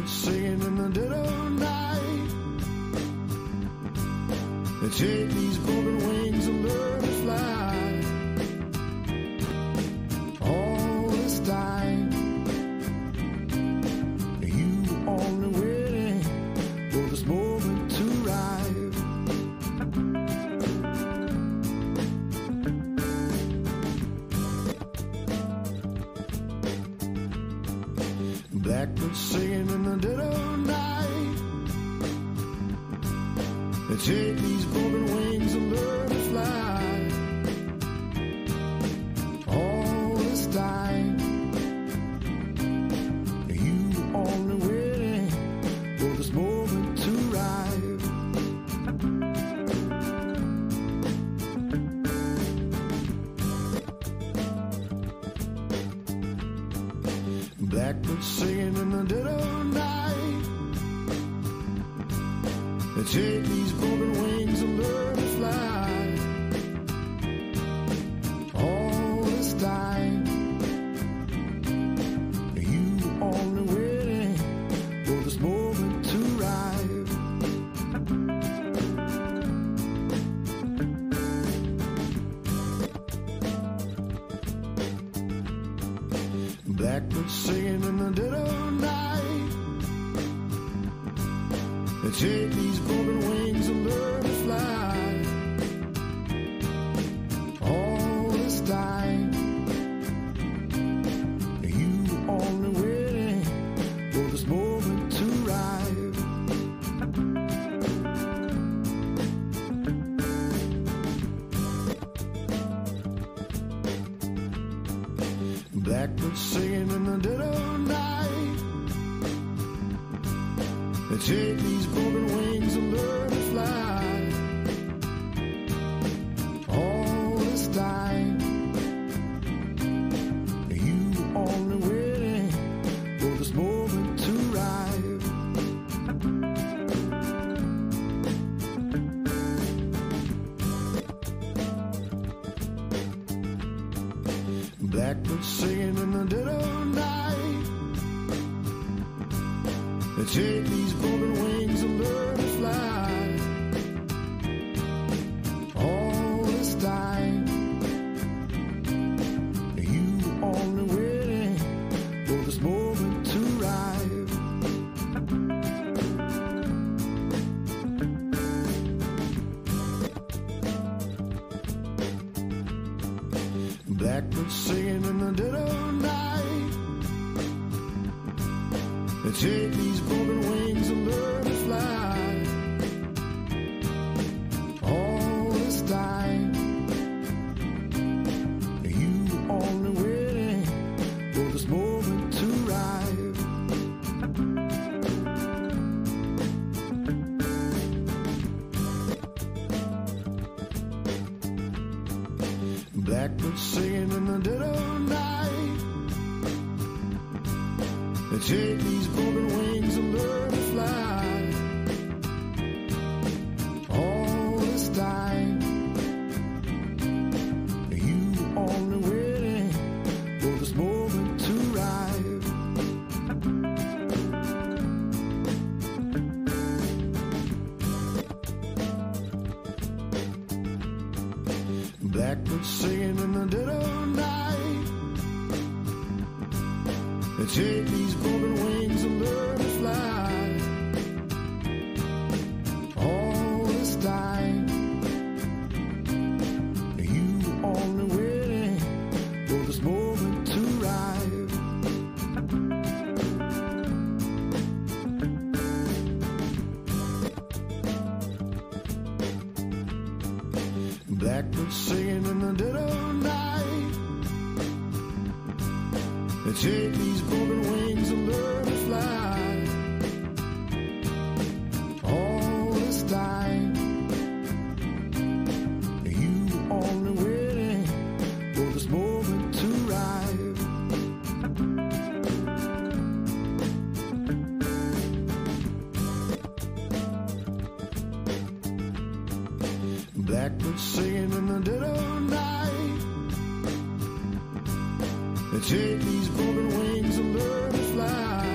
Blackbirds singing in the dead of night. They take these broken wings and learn to fly. All this time, you only waiting for this moment to arrive. Blackbirds singing in the dead of night. They take these broken wings and learn to fly. All this time, you only waiting for this moment to arrive. Blackbirds singing in the dead of night. They take these broken wings and learn to fly. All this time, you only waiting for this moment to arrive. Blackbirds singing in the dead of night. They take these broken wings and learn to fly. All this time, you only waiting for this moment to arrive. Blackbirds singing in the dead of night. They take these broken wings and learn to fly. All this time, you only waiting for this moment to arrive. Blackbirds singing in the dead of night. They take these broken wings and learn to fly. All this time, you only waiting for this moment to arrive. Blackbirds singing in the dead of night. They take these broken wings and learn to fly. All this time, you only waiting for this moment to arrive. Blackbirds singing in the dead of night. They take these broken wings and learn to fly. All this time, you only waiting for this moment to arrive. Blackbirds singing in the dead of night. They take these broken wings and learn to fly. All this time, you only waiting for this moment to arrive. Blackbirds singing in the dead of night. They take these broken wings and learn to fly. All this time, you only waiting for this moment to arrive. Blackbirds singing in the dead of night. They take these broken wings and learn to fly.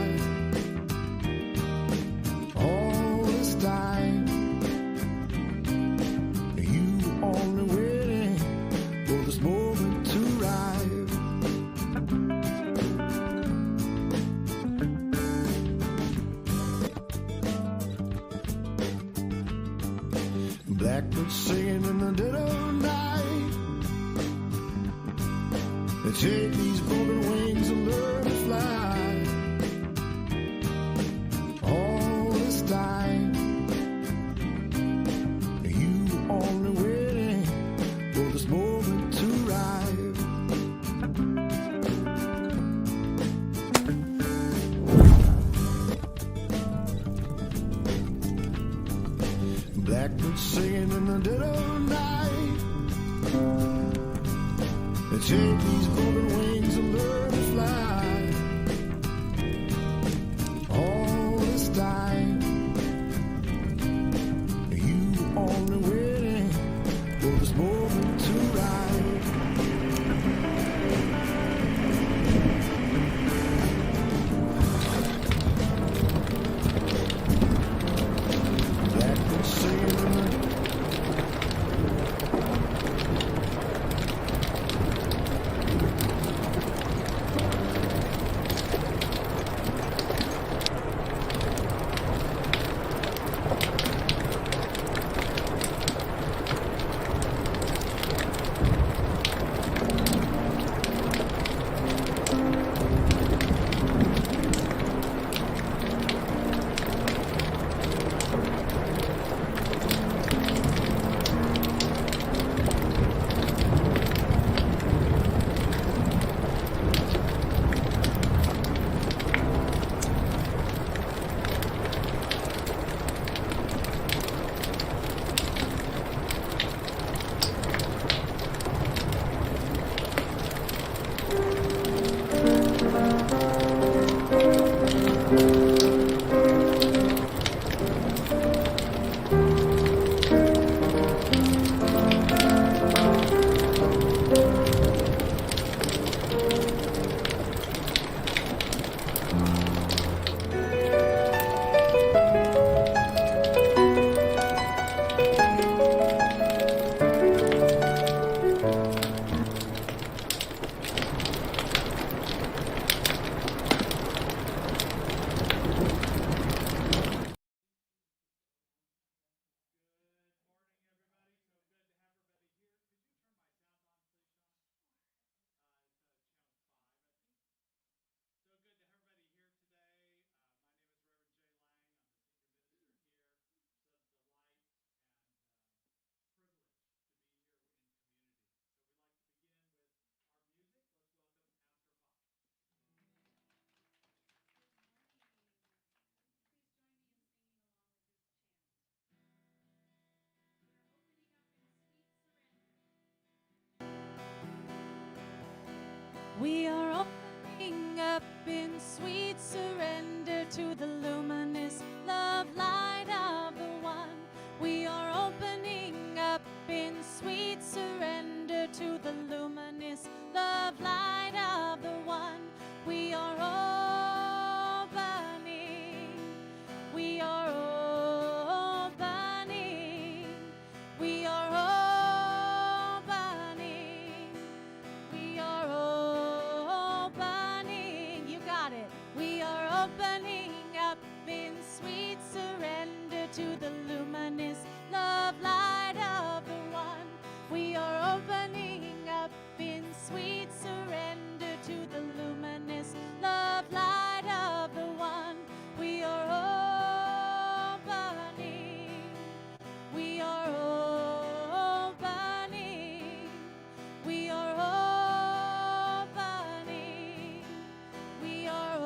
Take these broken wings and learn to fly. All this time, you were only waiting for this moment to arrive. Blackbird singing in the dead of night. Take these broken wings and learn to fly. All this time, you were only waiting for this moment to arrive. Blackbird singing in the We are opening up in sweet surrender to the luminous love light of the One. We are opening up in sweet surrender to the luminous love light of the One. We are opening. We are opening. We are opening. We are opening. You got it. We are opening up in sweet surrender to the luminous love light of the One. We are opening up in sweet surrender to the luminous love light of the One. We are opening. We are opening. We are opening. We are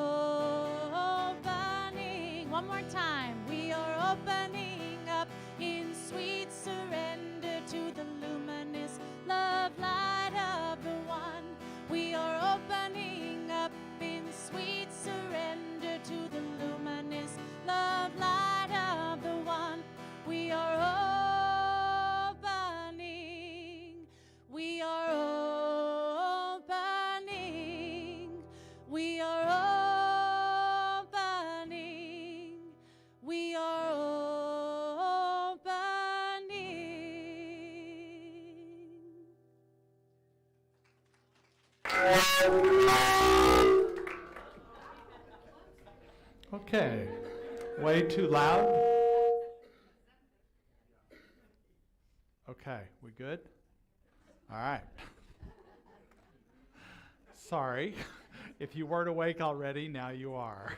opening. One more time. We are opening up in sweet surrender to the luminous love light of the One. We are opening up in sweet surrender to the luminous love light of the One. We are opening. We are opening. We are opening. We are opening. Okay, way too loud? Okay, we good? All right. Sorry. If you weren't awake already, now you are.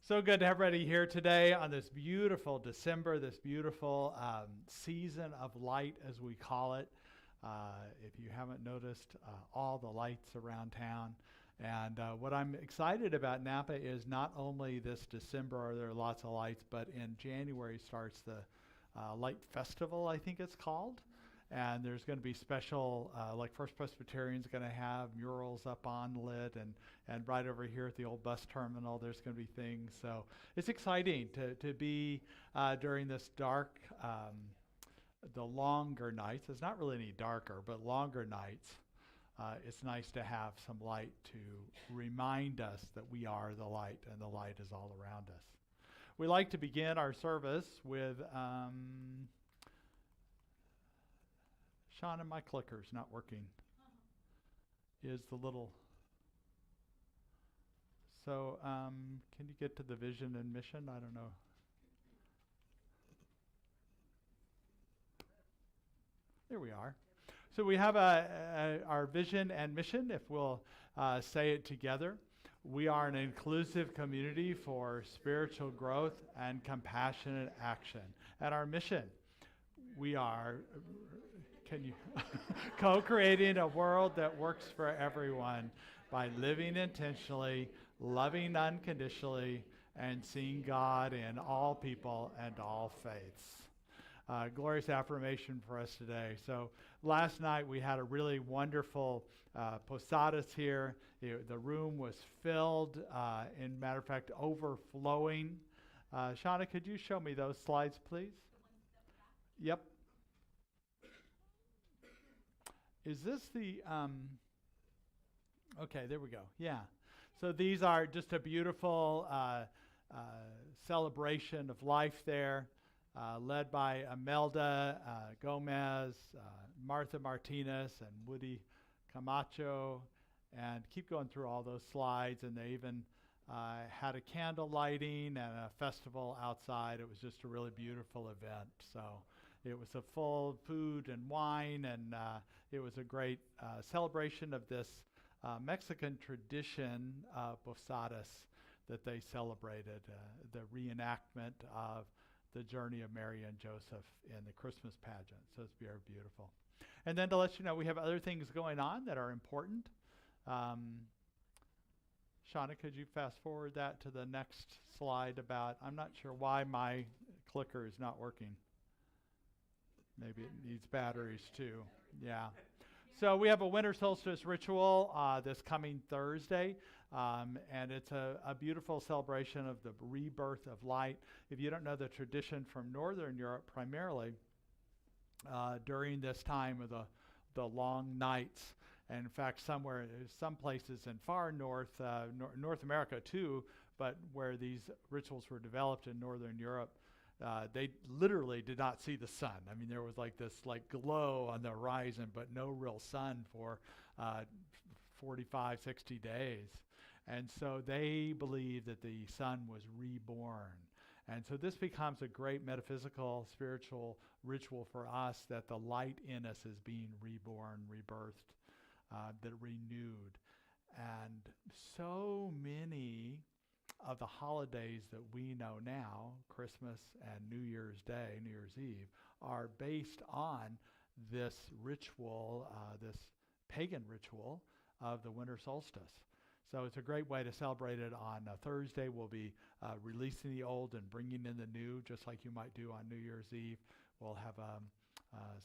So good to have everybody here today on this beautiful December, this beautiful season of light, as we call it. If you haven't noticed, all the lights around town. And what I'm excited about Napa is not only this December are there lots of lights, but in January starts the Light Festival, I think it's called. And there's going to be special, like First Presbyterian's going to have murals up on lit, and right over here at the old bus terminal, there's going to be things. So it's exciting to be during this dark, the longer nights. It's not really any darker, but longer nights. It's nice to have some light to remind us that we are the light, and the light is all around us. We like to begin our service with Shauna, my clicker's not working. Is the little... So, can you get to the vision and mission? I don't know. There we are. So we have our vision and mission, if we'll say it together. We are an inclusive community for spiritual growth and compassionate action. And our mission, we are... Can you co-creating a world that works for everyone by living intentionally, loving unconditionally, and seeing God in all people and all faiths. Glorious affirmation for us today. So last night we had a really wonderful posadas here. The room was filled, in matter of fact, overflowing. Shauna, could you show me those slides, please? Yep. Is this the, okay, there we go. Yeah. So these are just a beautiful celebration of life there, led by Imelda Gomez, Martha Martinez, and Woody Camacho. And keep going through all those slides. And they even had a candle lighting and a festival outside. It was just a really beautiful event. So it was a full food and wine, and it was a great celebration of this Mexican tradition of posadas that they celebrated, the reenactment of the journey of Mary and Joseph in the Christmas pageant. So it's very beautiful. And then to let you know, we have other things going on that are important. Shauna, could you fast forward that to the next slide about, I'm not sure why my clicker is not working. Maybe it needs batteries too. Yeah. So we have a Winter Solstice ritual this coming Thursday, and it's a beautiful celebration of the rebirth of light. If you don't know the tradition from Northern Europe, primarily during this time of the long nights, and in fact some places in far north, North America too, but where these rituals were developed in Northern Europe, they literally did not see the sun. I mean, there was like this glow on the horizon, but no real sun for 45, 60 days. And so they believed that the sun was reborn. And so this becomes a great metaphysical, spiritual ritual for us, that the light in us is being reborn, rebirthed, that renewed. And so many of the holidays that we know now, Christmas and New Year's Day, New Year's Eve, are based on this ritual, this pagan ritual of the winter solstice. So it's a great way to celebrate it on Thursday. We'll be releasing the old and bringing in the new, just like you might do on New Year's Eve. We'll have a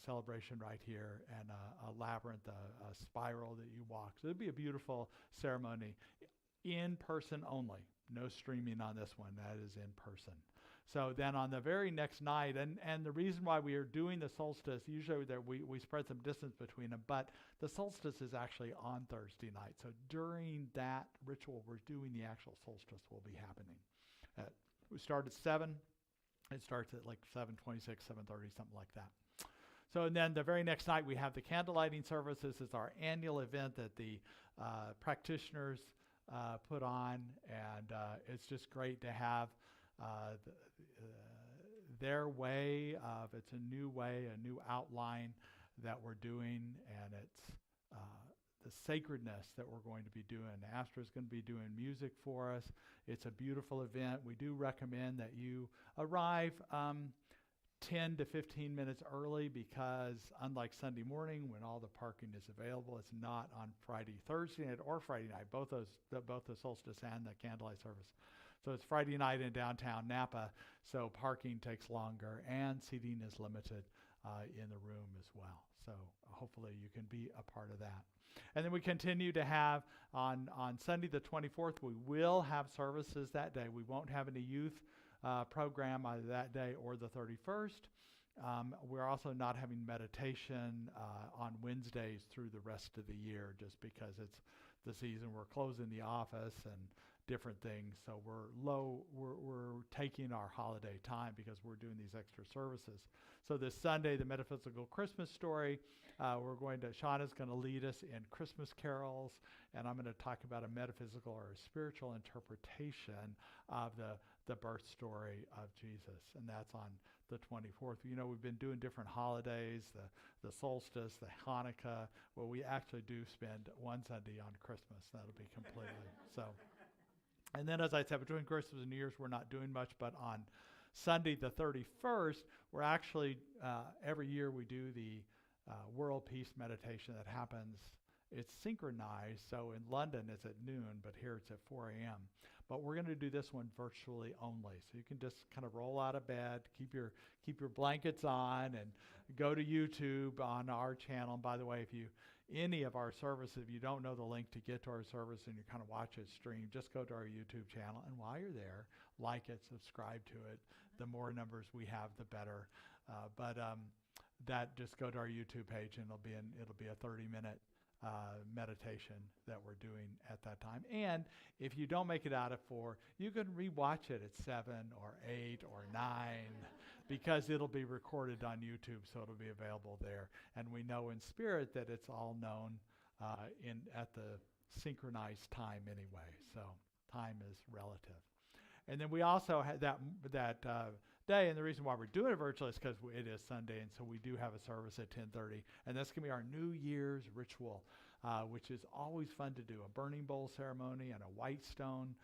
celebration right here, and a labyrinth, a spiral that you walk. So it'll be a beautiful ceremony, in person only. No streaming on this one. That is in person. So then on the very next night, and the reason why we are doing the solstice, usually we spread some distance between them, but the solstice is actually on Thursday night. So during that ritual, we're doing the actual solstice will be happening. We start at 7. It starts at like 7:26, 7:30, something like that. So and then the very next night, we have the candle lighting service. This is our annual event that the practitioners put on, and it's just great to have their way of, it's a new way, a new outline that we're doing, and it's sacredness that we're going to be doing. Astra's going to be doing music for us. It's a beautiful event. We do recommend that you arrive 10 to 15 minutes early, because unlike Sunday morning when all the parking is available, it's not on Friday, Thursday night, or Friday night, both the solstice and the candlelight service. So it's Friday night in downtown Napa, so parking takes longer and seating is limited in the room as well. So hopefully you can be a part of that. And then we continue to have on Sunday the 24th, we will have services that day. We won't have any youth program either that day or the 31st. We're also not having meditation on Wednesdays through the rest of the year, just because it's the season. We're closing the office and different things, so we're taking our holiday time because we're doing these extra services. So this Sunday, the Metaphysical Christmas Story, Shauna's going to lead us in Christmas carols, and I'm going to talk about a metaphysical or a spiritual interpretation of the birth story of Jesus, and that's on the 24th. You know, we've been doing different holidays, the solstice, the Hanukkah. Well, we actually do spend one Sunday on Christmas. That'll be completely so. And then, as I said, between Christmas and New Year's, we're not doing much, but on Sunday the 31st, we're actually, every year we do the World Peace Meditation that happens. It's synchronized, so in London it's at noon, but here it's at 4 a.m. But we're going to do this one virtually only. So you can just kind of roll out of bed, keep your blankets on, and go to YouTube on our channel. And by the way, any of our services, if you don't know the link to get to our service and you kind of watch it stream, just go to our YouTube channel. And while you're there, like it, subscribe to it. The more numbers we have, the better. That just go to our YouTube page, and it'll be a 30-minute meditation that we're doing at that time. And if you don't make it out at 4, you can rewatch it at 7 or 8 or 9 because it'll be recorded on YouTube, so it'll be available there. And we know in spirit that it's all known at the synchronized time anyway, so time is relative. And then we also had that day, and the reason why we're doing it virtually is because it is Sunday, and so we do have a service at 10:30, and that's going to be our New Year's ritual, which is always fun to do, a burning bowl ceremony and a white stone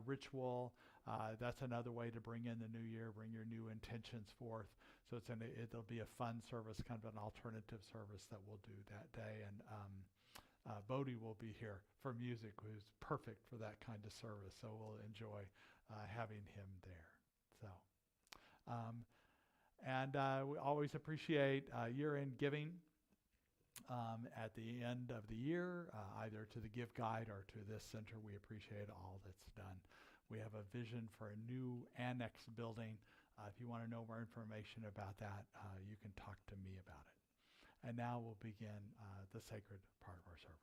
ritual. That's another way to bring in the new year, bring your new intentions forth. So it'll be a fun service, kind of an alternative service that we'll do that day, and Bodhi will be here for music, who's perfect for that kind of service, so we'll enjoy having him there. So. We always appreciate year-end giving at the end of the year, either to the Give Guide or to this center. We appreciate all that's done. We have a vision for a new annex building. If you want to know more information about that, you can talk to me about it. And now we'll begin the sacred part of our service.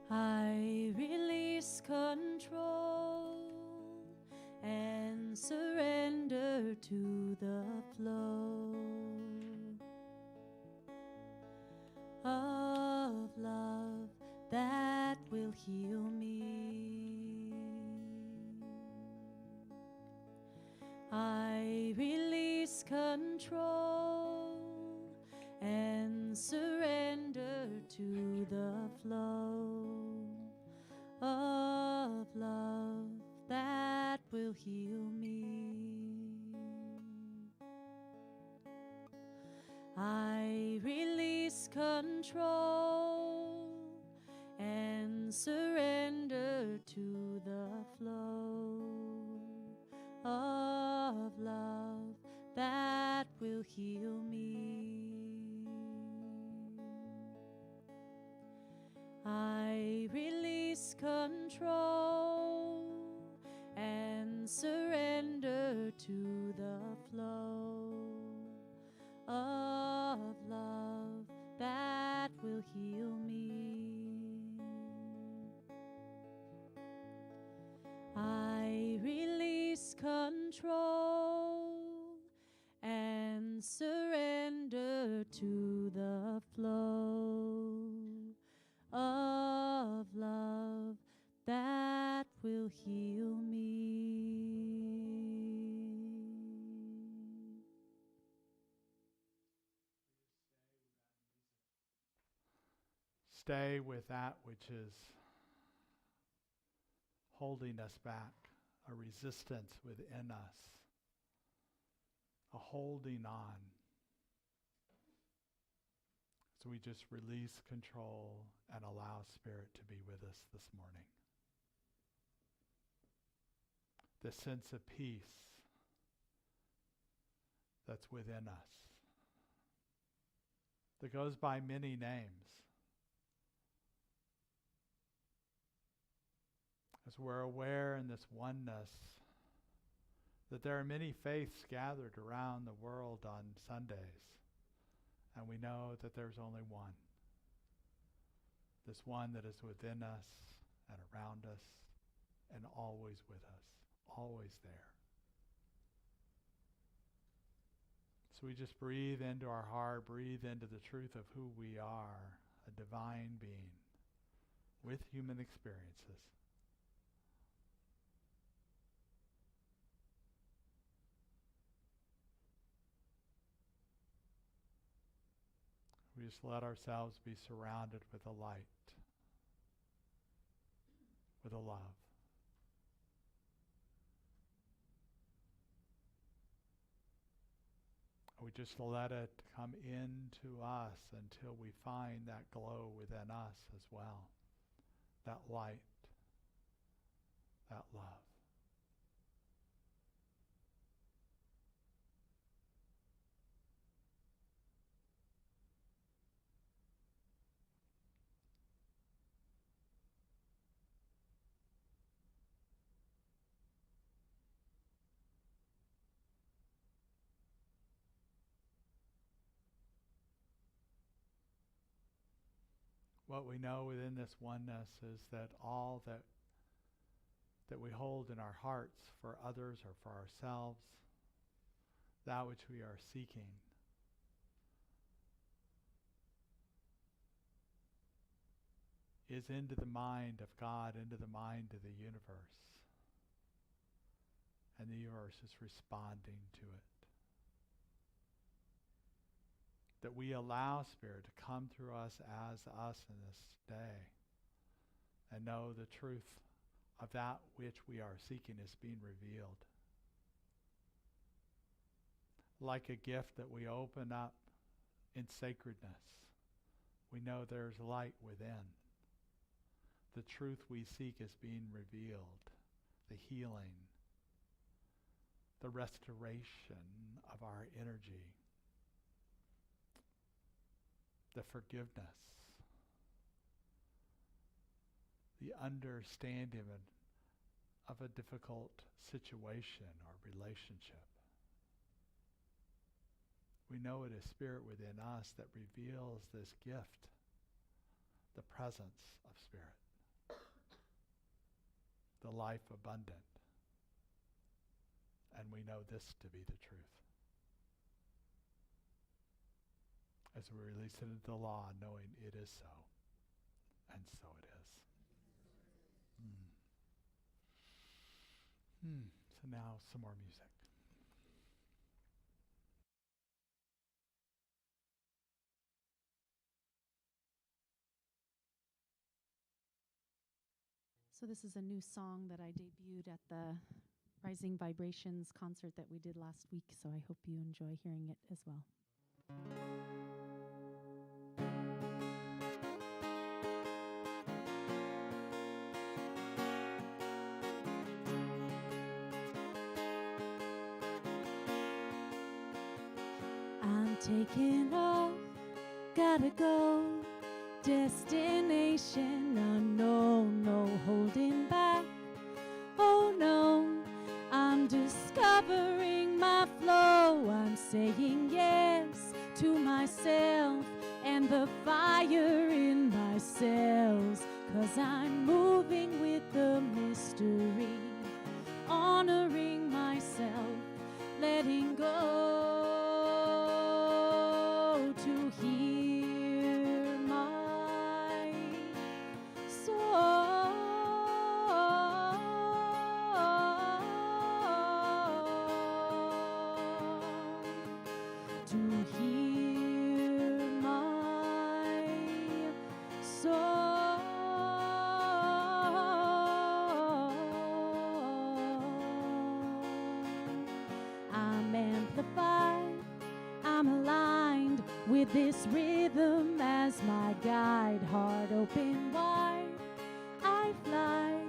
I release control and surrender to the flow of love that will heal me. I release control and surrender to the flow of love that will heal me. I release control and surrender to the flow of love that will heal me. I release control and surrender to the flow of love that will heal me. I control and surrender to the flow of love that will heal me. Stay with that which is holding us back, a resistance within us, a holding on. So we just release control and allow Spirit to be with us this morning. The sense of peace that's within us, that goes by many names. As we're aware in this oneness that there are many faiths gathered around the world on Sundays, and we know that there's only one. This one that is within us and around us and always with us, always there. So we just breathe into our heart, breathe into the truth of who we are, a divine being with human experiences. We just let ourselves be surrounded with a light, with a love. We just let it come into us until we find that glow within us as well. That light, that love. What we know within this oneness is that all that we hold in our hearts for others or for ourselves, that which we are seeking, is into the mind of God, into the mind of the universe. And the universe is responding to it. That we allow Spirit to come through us as us in this day and know the truth of that which we are seeking is being revealed. Like a gift that we open up in sacredness, we know there's light within. The truth we seek is being revealed, the healing, the restoration of our energy, the forgiveness, the understanding of a difficult situation or relationship. We know it is Spirit within us that reveals this gift, the presence of Spirit, the life abundant. And we know this to be the truth. As we release it into the law, knowing it is so, and so it is. So now some more music. So this is a new song that I debuted at the Rising Vibrations concert that we did last week, so I hope you enjoy hearing it as well. I'm taking off, gotta go, destination unknown, no holding back, oh no, I'm discovering my flow, I'm saying yes to myself and the fire in my cells, 'cause I'm moving with the mystery, honoring my letting go to hear my soul, to hear my soul. I'm amplified, I'm aligned with this rhythm as my guide. Heart open wide, I fly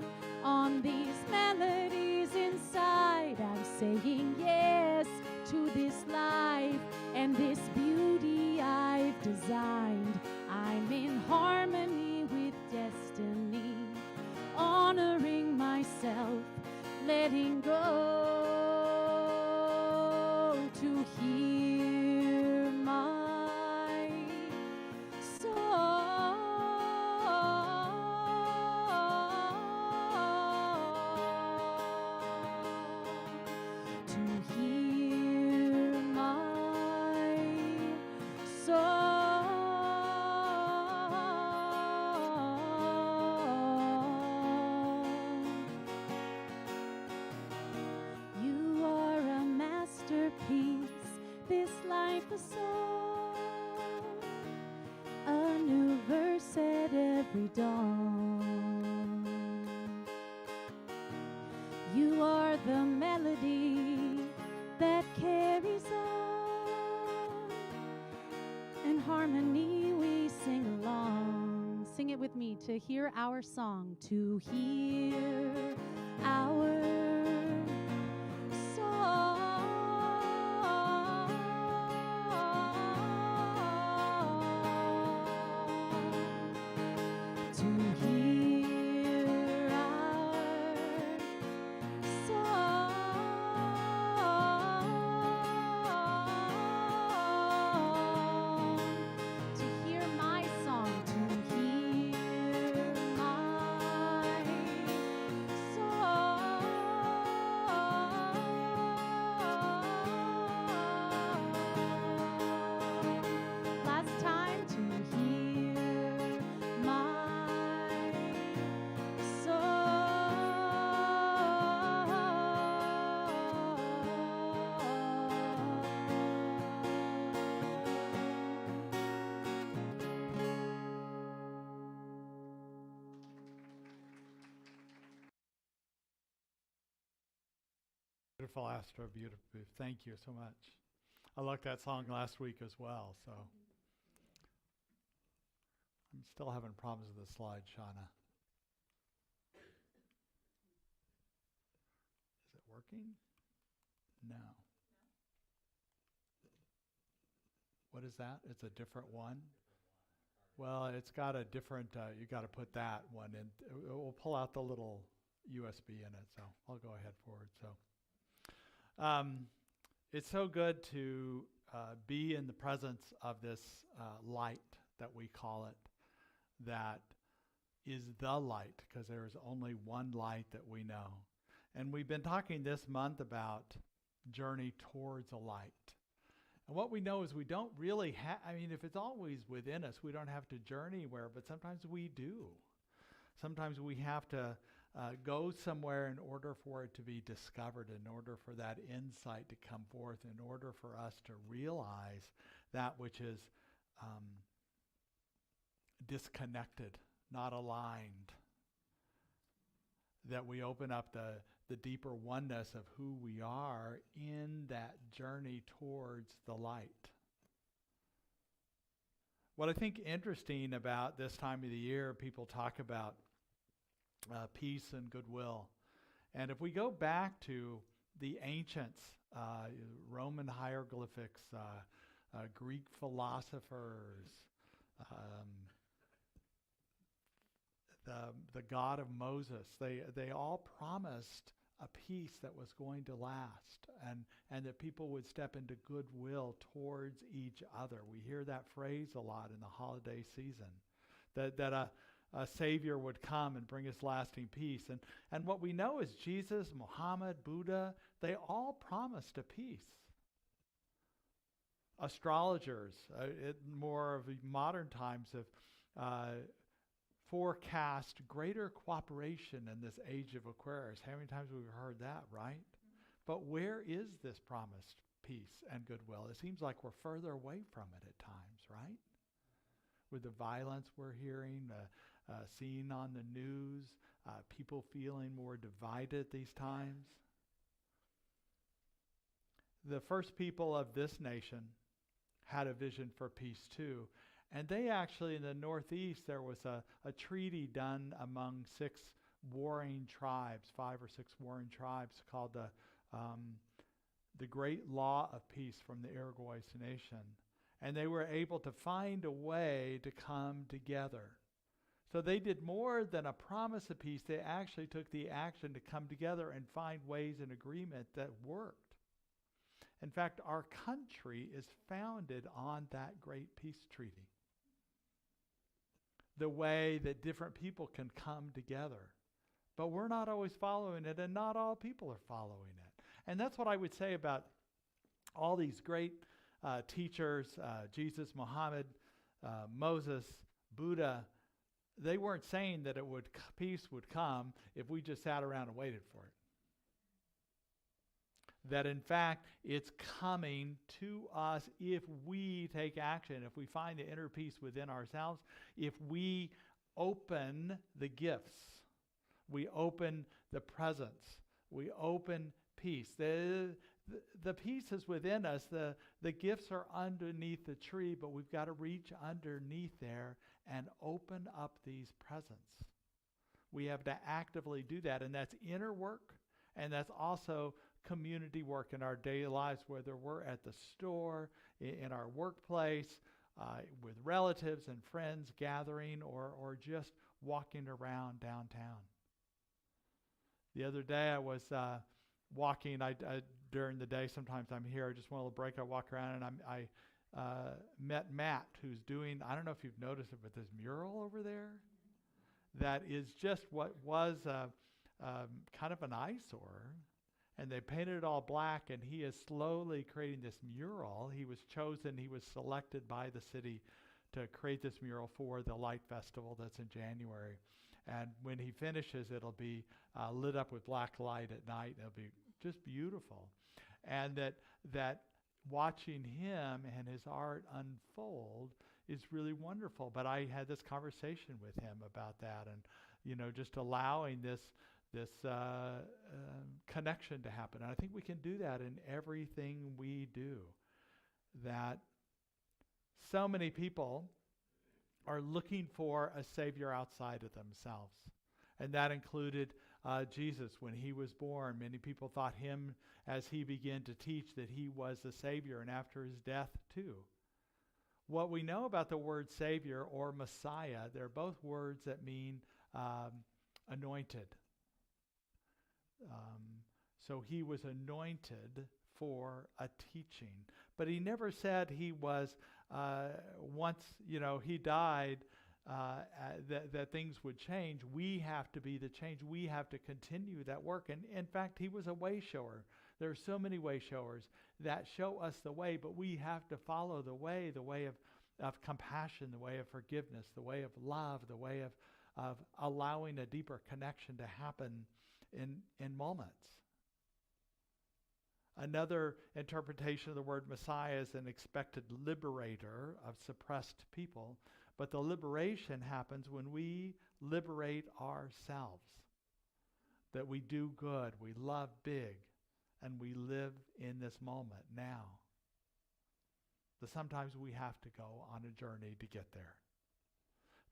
on these melodies inside. I'm saying yes to this life and this beauty I've designed. I'm in harmony with destiny, honoring myself, letting go to hear my soul, to hear my soul. You are a masterpiece, this life a song, a new verse at every dawn. You are the melody that carries on. In harmony we sing along. Sing it with me. To hear our song, to hear our song, to hear our song, to hear my song, to hear my song. Last time, to hear my Beautiful, Astra, beautiful. Thank you so much. I liked that song last week as well, so. I'm still having problems with the slide, Shauna. Is it working? No. What is that? It's a different one? Well, it's got a different, you got to put that one in. It will pull out the little USB in it, so I'll go ahead forward. So, it's so good to be in the presence of this light that we call it, that is the light, because there is only one light that we know. And we've been talking this month about journey towards a light. And what we know is we don't really have, I mean, if it's always within us, we don't have to journey anywhere, but sometimes we do. Sometimes we have to go somewhere in order for it to be discovered, in order for that insight to come forth, in order for us to realize that which is disconnected, not aligned, that we open up the deeper oneness of who we are in that journey towards the light. What I think interesting about this time of the year, people talk about peace and goodwill. And if we go back to the ancients, Roman hieroglyphics, Greek philosophers, the God of Moses, they all promised a peace that was going to last, and that people would step into goodwill towards each other. We hear that phrase a lot in the holiday season, that a Savior would come and bring us lasting peace. And what we know is Jesus, Muhammad, Buddha, they all promised a peace. Astrologers, more of modern times, have forecast greater cooperation in this age of Aquarius. How many times have we heard that, right? But where is this promised peace and goodwill? It seems like we're further away from it at times, right? With the violence we're hearing, seeing on the news, people feeling more divided these times. The first people of this nation had a vision for peace too. And they actually, in the Northeast, there was a treaty done among 6 warring tribes, 5 or 6 warring tribes, called the Great Law of Peace from the Iroquois Nation. And they were able to find a way to come together. So they did more than a promise of peace. They actually took the action to come together and find ways in agreement that worked. In fact, our country is founded on that great peace treaty. The way that different people can come together. But we're not always following it, and not all people are following it. And that's what I would say about all these great teachers, Jesus, Muhammad, Moses, Buddha. They weren't saying that peace would come if we just sat around and waited for it. That in fact, it's coming to us if we take action, if we find the inner peace within ourselves, if we open the gifts, we open the presence, we open peace. The peace is within us. The gifts are underneath the tree, but we've got to reach underneath there and open up these presents. We have to actively do that, and that's inner work, and that's also community work in our daily lives, whether we're at the store, in our workplace, with relatives and friends gathering, or just walking around downtown. The other day I was walking. I during the day, sometimes I'm here, I just want a little break. I walk around, and I met Matt, who's doing, I don't know if you've noticed it, but this mural over there, that is just what was kind of an eyesore. And they painted it all black, and he is slowly creating this mural. He was selected by the city to create this mural for the Light Festival that's in January. And when he finishes, it'll be lit up with black light at night. It'll be just beautiful. And that watching him and his art unfold is really wonderful. But I had this conversation with him about that, and just allowing this connection to happen. And I think we can do that in everything we do. That so many people are looking for a Savior outside of themselves. And that included Jesus when he was born. Many people thought him, as he began to teach, that he was the Savior, and after his death too. What we know about the word Savior or Messiah, they're both words that mean anointed. So he was anointed for a teaching. But he never said he was, once he died, that things would change. We have to be the change. We have to continue that work. And in fact, he was a way shower. There are so many way showers that show us the way, but we have to follow the way of compassion, the way of forgiveness, the way of love, the way of allowing a deeper connection to happen in moments. Another interpretation of the word Messiah is an expected liberator of suppressed people, but the liberation happens when we liberate ourselves, that we do good, we love big, and we live in this moment now. But sometimes we have to go on a journey to get there,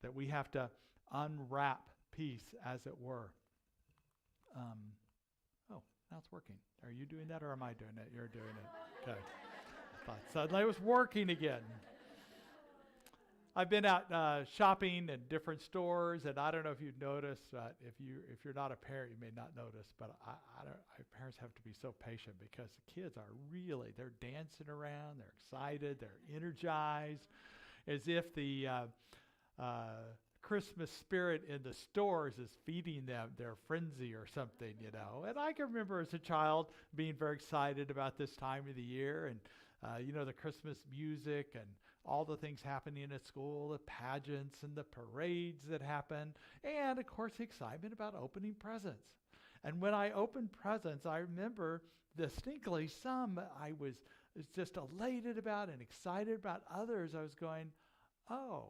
that we have to unwrap peace, as it were. Now it's working. Are you doing that, or am I doing it? You're doing it. Okay. I thought suddenly it was working again. I've been out shopping in different stores, and I don't know if you've noticed, if you're not a parent, you may not notice, but parents have to be so patient, because the kids are really, they're dancing around, they're excited, they're energized, as if the Christmas spirit in the stores is feeding them their frenzy or something, And I can remember as a child being very excited about this time of the year and, the Christmas music and all the things happening at school, the pageants and the parades that happen, and, of course, the excitement about opening presents. And when I opened presents, I remember distinctly some I was just elated about and excited about. Others I was going, oh,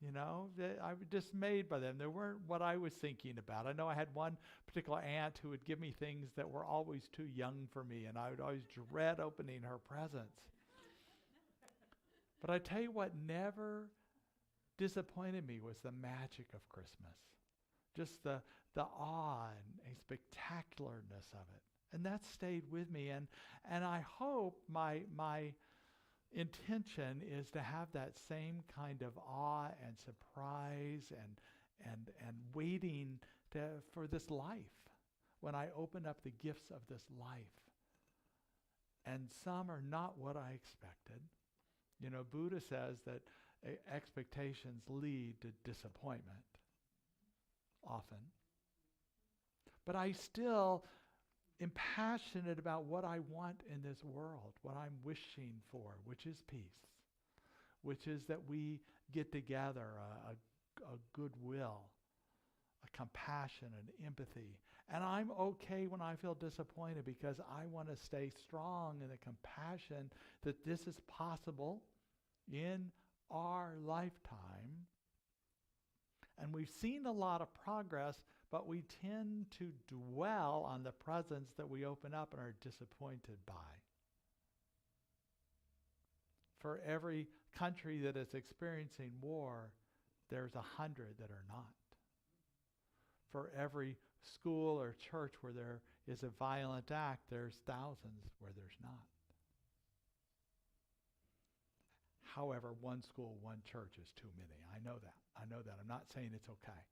I was dismayed by them. They weren't what I was thinking about. I know I had one particular aunt who would give me things that were always too young for me, and I would always dread opening her presents. But I tell you what never disappointed me was the magic of Christmas. Just the awe and spectacularness of it. And that stayed with me. And I hope my intention is to have that same kind of awe and surprise and waiting for this life when I open up the gifts of this life. And some are not what I expected. Buddha says that expectations lead to disappointment often. But I still am passionate about what I want in this world, what I'm wishing for, which is peace, which is that we get together a goodwill, a compassion, an empathy. And I'm okay when I feel disappointed because I want to stay strong in the compassion that this is possible in our lifetime. And we've seen a lot of progress, but we tend to dwell on the presents that we open up and are disappointed by. For every country that is experiencing war, there's 100 that are not. For every school or church where there is a violent act, there's thousands where there's not. However, one school, one church is too many. I know that. I'm not saying it's okay.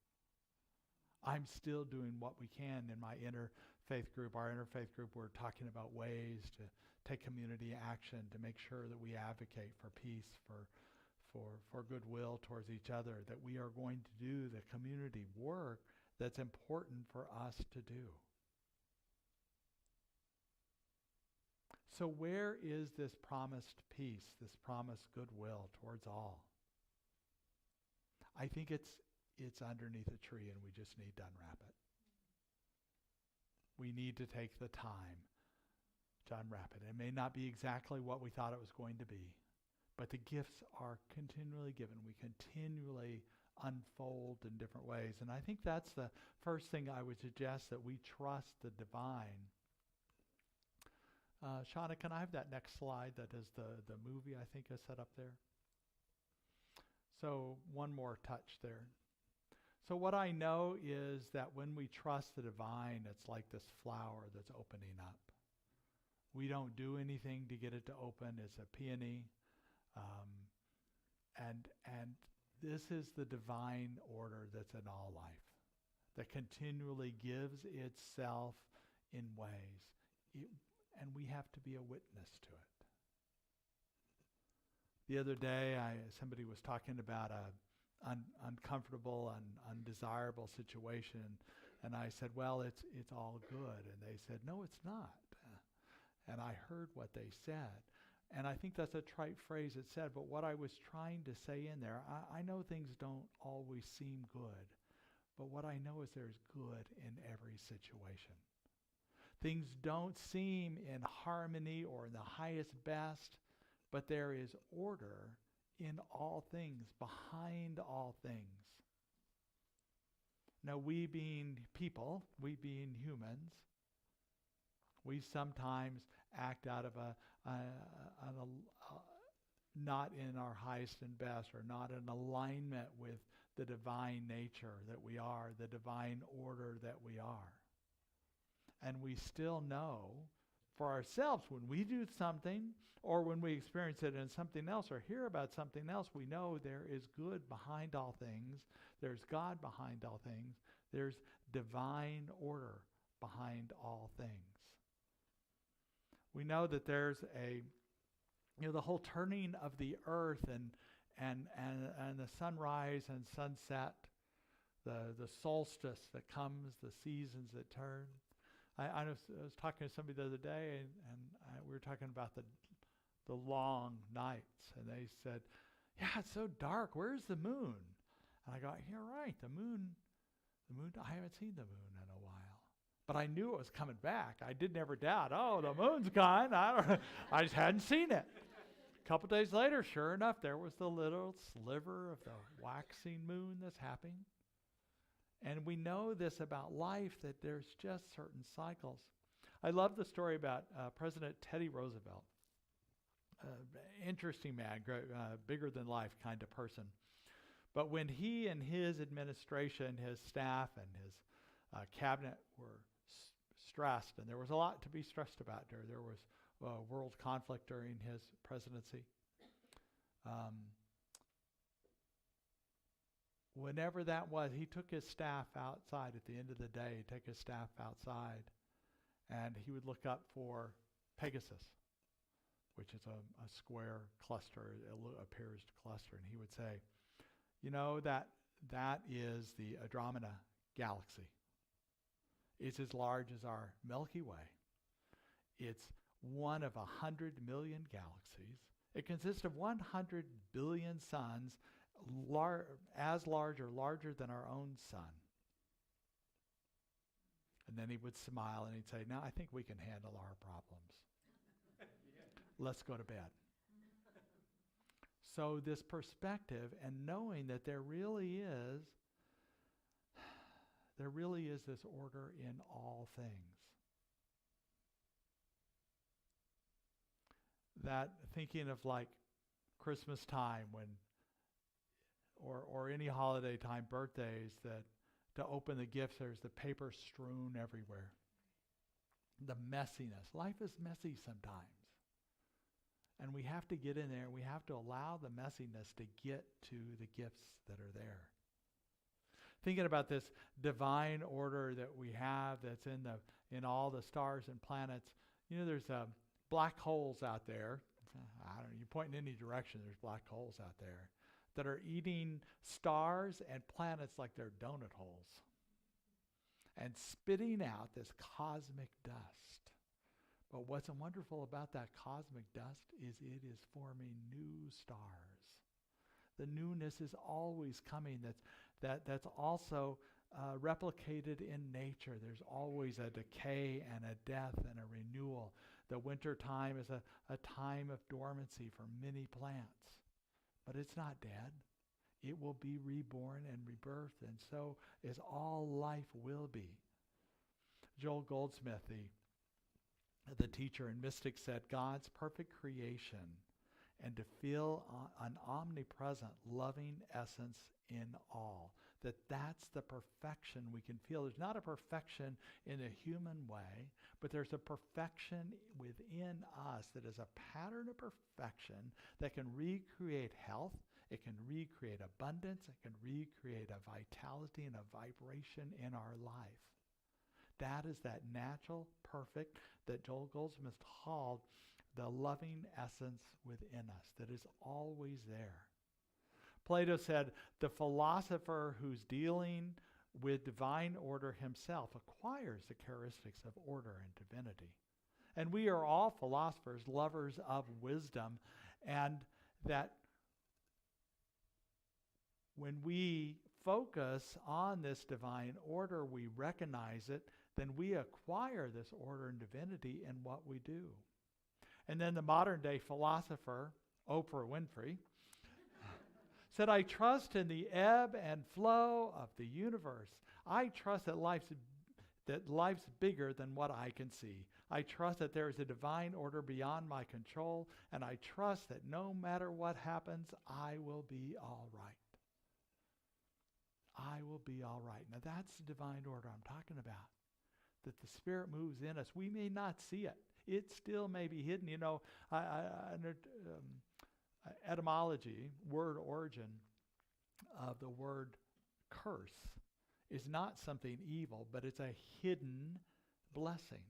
I'm still doing what we can in my interfaith group. Our interfaith group, we're talking about ways to take community action to make sure that we advocate for peace, for goodwill towards each other, that we are going to do the community work that's important for us to do. So where is this promised peace, this promised goodwill towards all? I think it's underneath a tree and we just need to unwrap it. We need to take the time to unwrap it. It may not be exactly what we thought it was going to be, but the gifts are continually given. We continually unfold in different ways. And I think that's the first thing I would suggest, that we trust the divine. Shauna, can I have that next slide that is the movie I think I set up there? So one more touch there. So what I know is that when we trust the divine, it's like this flower that's opening up. We don't do anything to get it to open. It's a peony. And this is the divine order that's in all life, that continually gives itself in ways. And we have to be a witness to it. The other day, somebody was talking about an uncomfortable and undesirable situation, and I said, well, it's all good. And they said, no, it's not. And I heard what they said. And I think that's a trite phrase it said, but what I was trying to say in there, I know things don't always seem good, but what I know is there's good in every situation. Things don't seem in harmony or in the highest best, but there is order in all things, behind all things. Now, we being people, we being humans, we sometimes act out of not in our highest and best, or not in alignment with the divine nature that we are, the divine order that we are. And we still know for ourselves, when we do something, or when we experience it in something else, or hear about something else, we know there is good behind all things. There's God behind all things. There's divine order behind all things. We know that there's the whole turning of the earth and the sunrise and sunset the solstice that comes, the seasons that turn. I was talking to somebody the other day, and we were talking about the long nights, and they said, "Yeah, it's so dark. Where's the moon?" And I go, "You're right. The moon. I haven't seen the moon in a while, but I knew it was coming back. I didn't ever doubt. Oh, the moon's gone. I just hadn't seen it." A couple days later, sure enough, there was the little sliver of the waxing moon that's happening. And we know this about life, that there's just certain cycles. I love the story about President Teddy Roosevelt. Interesting man, bigger than life kind of person. But when he and his administration, his staff and his cabinet were stressed, and there was a lot to be stressed about there was world conflict during his presidency. Whenever that was, he took his staff outside at the end of the day, take his staff outside, and he would look up for Pegasus, which is a square cluster, it appears to cluster, and he would say, "You know, that is the Andromeda galaxy. It's as large as our Milky Way. It's one of 100 million galaxies. It consists of 100 billion suns, as large or larger than our own sun." And then he would smile and he'd say, "Now I think we can handle our problems. Let's go to bed." So this perspective and knowing that there really is this order in all things. That thinking of like Christmas time or any holiday time, birthdays, that to open the gifts, there's the paper strewn everywhere. The messiness. Life is messy sometimes. And we have to get in there. We have to allow the messiness to get to the gifts that are there. Thinking about this divine order that we have that's in all the stars and planets. You know, there's black holes out there. I don't know, you point in any direction, there's black holes out there that are eating stars and planets like they're donut holes and spitting out this cosmic dust. But what's wonderful about that cosmic dust is it is forming new stars. The newness is always coming. That's also replicated in nature. There's always a decay and a death and a renewal. The winter time is a time of dormancy for many plants. But it's not dead. It will be reborn and rebirthed, and so is all life will be. Joel Goldsmith, the teacher and mystic, said, God's perfect creation and to feel an omnipresent loving essence in all. That's the perfection we can feel. There's not a perfection in a human way, but there's a perfection within us that is a pattern of perfection that can recreate health. It can recreate abundance. It can recreate a vitality and a vibration in our life. That is that natural, perfect, that Joel Goldsmith called the loving essence within us that is always there. Plato said, the philosopher who's dealing with divine order himself acquires the characteristics of order and divinity. And we are all philosophers, lovers of wisdom, and that when we focus on this divine order, we recognize it, then we acquire this order and divinity in what we do. And then the modern day philosopher, Oprah Winfrey, said, I trust in the ebb and flow of the universe. I trust that life's bigger than what I can see. I trust that there is a divine order beyond my control, and I trust that no matter what happens, I will be all right. I will be all right. Now that's the divine order I'm talking about, that the Spirit moves in us. We may not see it. It still may be hidden. You know, etymology, word origin of the word curse is not something evil, but it's a hidden blessing.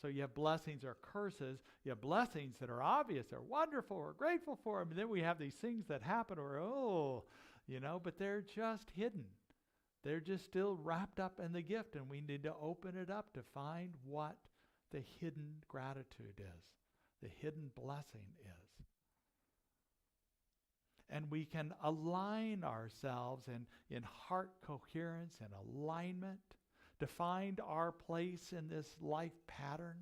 So you have blessings or curses. You have blessings that are obvious, they're wonderful, we're grateful for them. And then we have these things that happen, but they're just hidden. They're just still wrapped up in the gift, and we need to open it up to find what the hidden gratitude is, the hidden blessing is. And we can align ourselves in heart coherence and alignment to find our place in this life pattern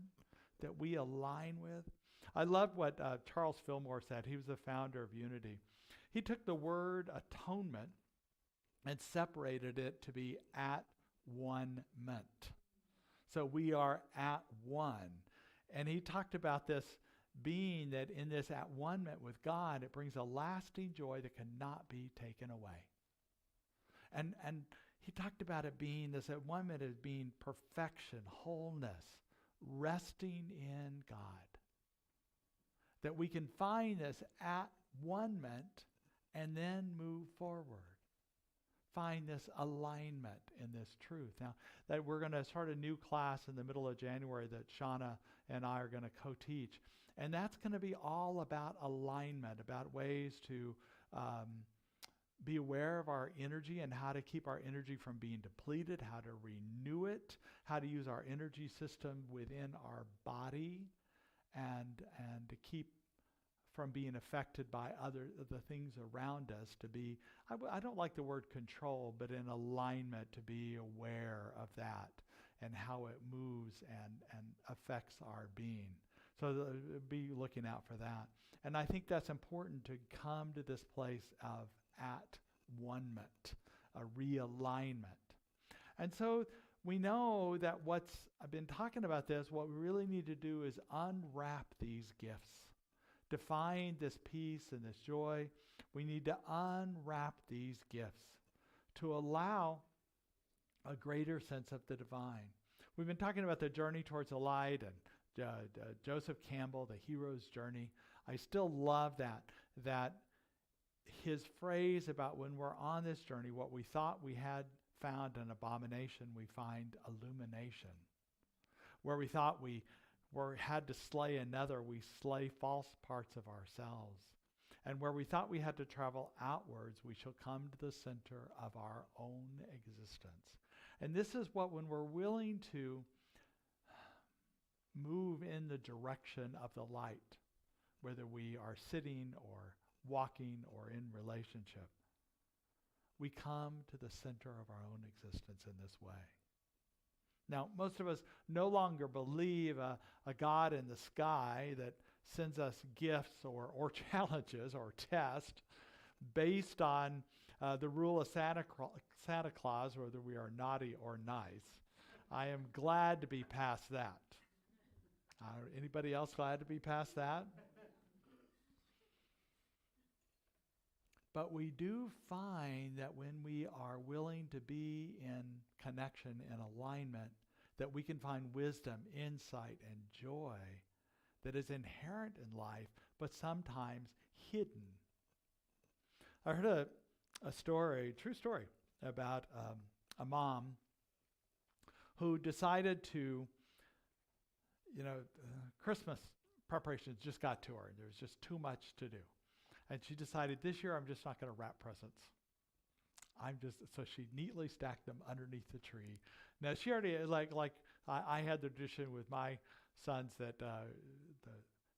that we align with. I love what Charles Fillmore said. He was the founder of Unity. He took the word atonement and separated it to be at one-ment. So we are at one. And he talked about this being that in this at one-ment with God, it brings a lasting joy that cannot be taken away. And he talked about it being this at one-ment as being perfection, wholeness, resting in God. That we can find this at one-ment and then move forward. Find this alignment in this truth. Now, that we're going to start a new class in the middle of January that Shauna and I are going to co-teach. And that's going to be all about alignment, about ways to be aware of our energy and how to keep our energy from being depleted, how to renew it, how to use our energy system within our body, and to keep from being affected by the things around us, to be, I don't like the word control, but in alignment, to be aware of that and how it moves and affects our being. So be looking out for that. And I think that's important, to come to this place of at one-ment, a realignment. And so we know that I've been talking about this, what we really need to do is unwrap these gifts. To find this peace and this joy, we need to unwrap these gifts to allow a greater sense of the divine. We've been talking about the journey towards the light and Joseph Campbell, the hero's journey. I still love that his phrase about when we're on this journey, what we thought we had found an abomination, we find illumination. Where we thought we had to slay another, we slay false parts of ourselves. And where we thought we had to travel outwards, we shall come to the center of our own existence. And this is what, when we're willing to move in the direction of the light, whether we are sitting or walking or in relationship, we come to the center of our own existence in this way. Now, most of us no longer believe a God in the sky that sends us gifts or challenges or tests based on the rule of Santa Claus, whether we are naughty or nice. I am glad to be past that. Anybody else glad to be past that? But we do find that when we are willing to be in connection and alignment, that we can find wisdom, insight, and joy that is inherent in life, but sometimes hidden. I heard a story, true story, about a mom who decided to, Christmas preparations just got to her, and there was just too much to do. And she decided, this year I'm just not going to wrap presents. So she neatly stacked them underneath the tree. Now she already, I had the tradition with my sons that the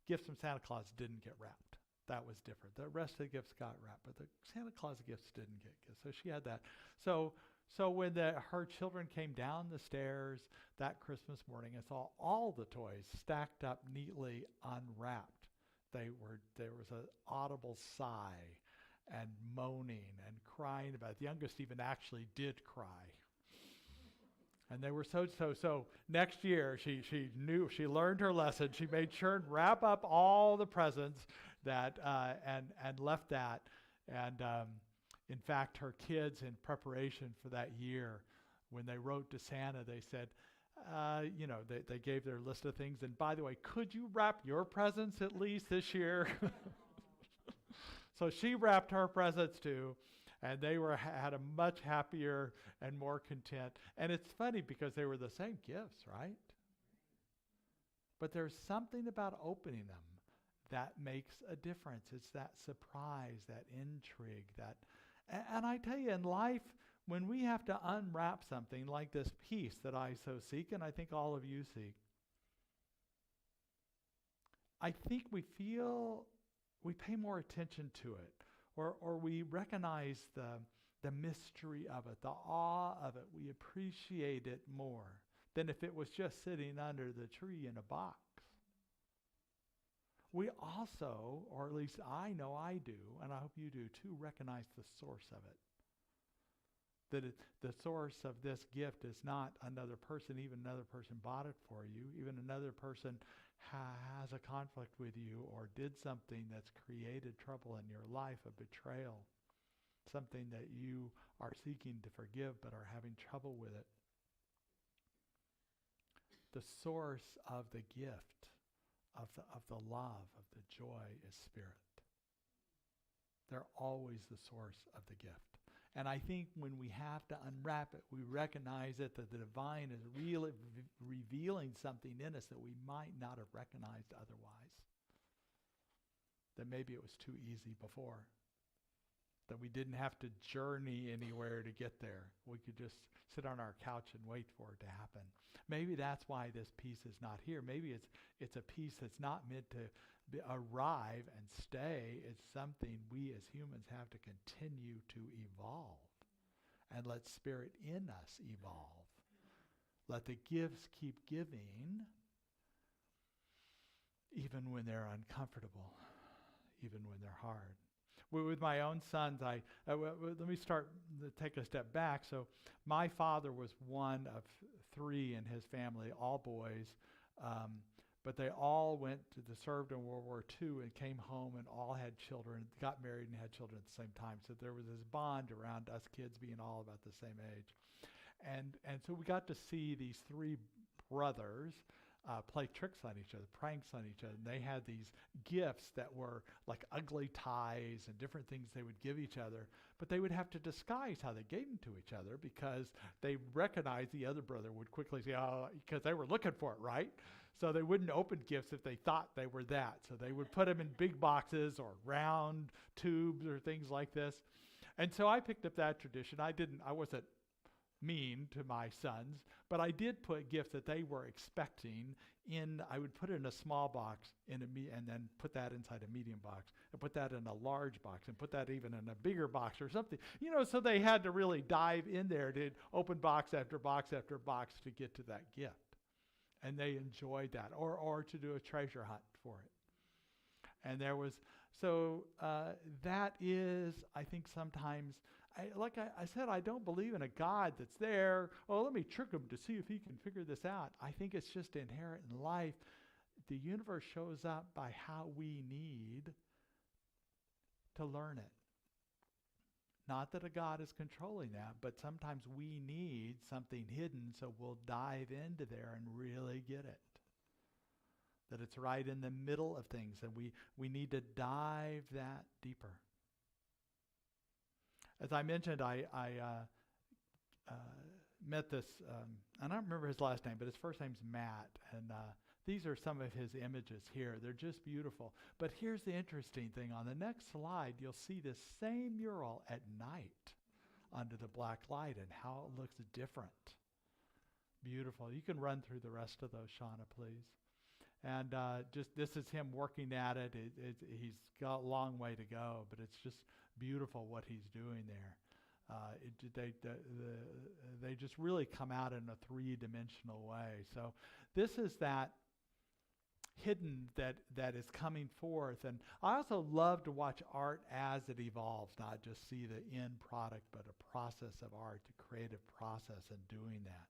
gifts from Santa Claus didn't get wrapped. That was different. The rest of the gifts got wrapped, but the Santa Claus gifts didn't get gifts. So she had that. So when her children came down the stairs that Christmas morning and saw all the toys stacked up neatly unwrapped, there was an audible sigh and moaning and crying about it. The youngest even actually did cry. And they were so next year she learned her lesson. She made sure and wrap up all the presents that and left that. And in fact, her kids, in preparation for that year, when they wrote to Santa, they said, they gave their list of things. And by the way, could you wrap your presents at least this year? So she wrapped her presents too. And they had a much happier and more content. And it's funny because they were the same gifts, right? But there's something about opening them that makes a difference. It's that surprise, that intrigue, and I tell you, in life, when we have to unwrap something like this peace that I so seek, and I think all of you seek, I think we pay more attention to it, or we recognize the mystery of it, the awe of it. We appreciate it more than if it was just sitting under the tree in a box. We also, or at least I know I do, and I hope you do too, recognize the source of it. That the source of this gift is not another person. Even another person bought it for you. Even another person has a conflict with you or did something that's created trouble in your life, a betrayal, something that you are seeking to forgive but are having trouble with it. The source of the gift, of the love, of the joy is Spirit. They're always the source of the gift. And I think when we have to unwrap it, we recognize that the divine is really revealing something in us that we might not have recognized otherwise. That maybe it was too easy before. That we didn't have to journey anywhere to get there. We could just sit on our couch and wait for it to happen. Maybe that's why this peace is not here. Maybe it's a peace that's not meant to arrive and stay. It's something we as humans have to continue to evolve. And let Spirit in us evolve. Let the gifts keep giving, even when they're uncomfortable, even when they're hard. With my own sons, let me take a step back. So my father was one of three in his family, all boys, but they all served in World War II and came home and all had children, got married and had children at the same time. So there was this bond around us kids being all about the same age. And so we got to see these three brothers play tricks on each other, pranks on each other. And they had these gifts that were like ugly ties and different things they would give each other, but they would have to disguise how they gave them to each other because they recognized the other brother would quickly say, oh, because they were looking for it, right? So they wouldn't open gifts if they thought they were that. So they would put them in big boxes or round tubes or things like this. And so I picked up that tradition. I wasn't mean to my sons, but I did put gifts that they were expecting I would put it in a small box and then put that inside a medium box and put that in a large box and put that even in a bigger box or something, so they had to really dive in there to open box after box after box to get to that gift. And they enjoyed that, or to do a treasure hunt for it. And that is, I think sometimes, like I said, I don't believe in a God that's there. Oh, let me trick him to see if he can figure this out. I think it's just inherent in life. The universe shows up by how we need to learn it. Not that a God is controlling that, but sometimes we need something hidden, so we'll dive into there and really get it. That it's right in the middle of things, and we need to dive that deeper. As I mentioned, I met this, and I don't remember his last name, but his first name's Matt, and these are some of his images here. They're just beautiful. But here's the interesting thing. On the next slide, you'll see this same mural at night under the black light and how it looks different. Beautiful. You can run through the rest of those, Shauna, please. And this is him working at it. He's got a long way to go, but it's just beautiful what he's doing there. They just really come out in a three-dimensional way. So this is that hidden that is coming forth. And I also love to watch art as it evolves, not just see the end product, but a process of art, a creative process in doing that.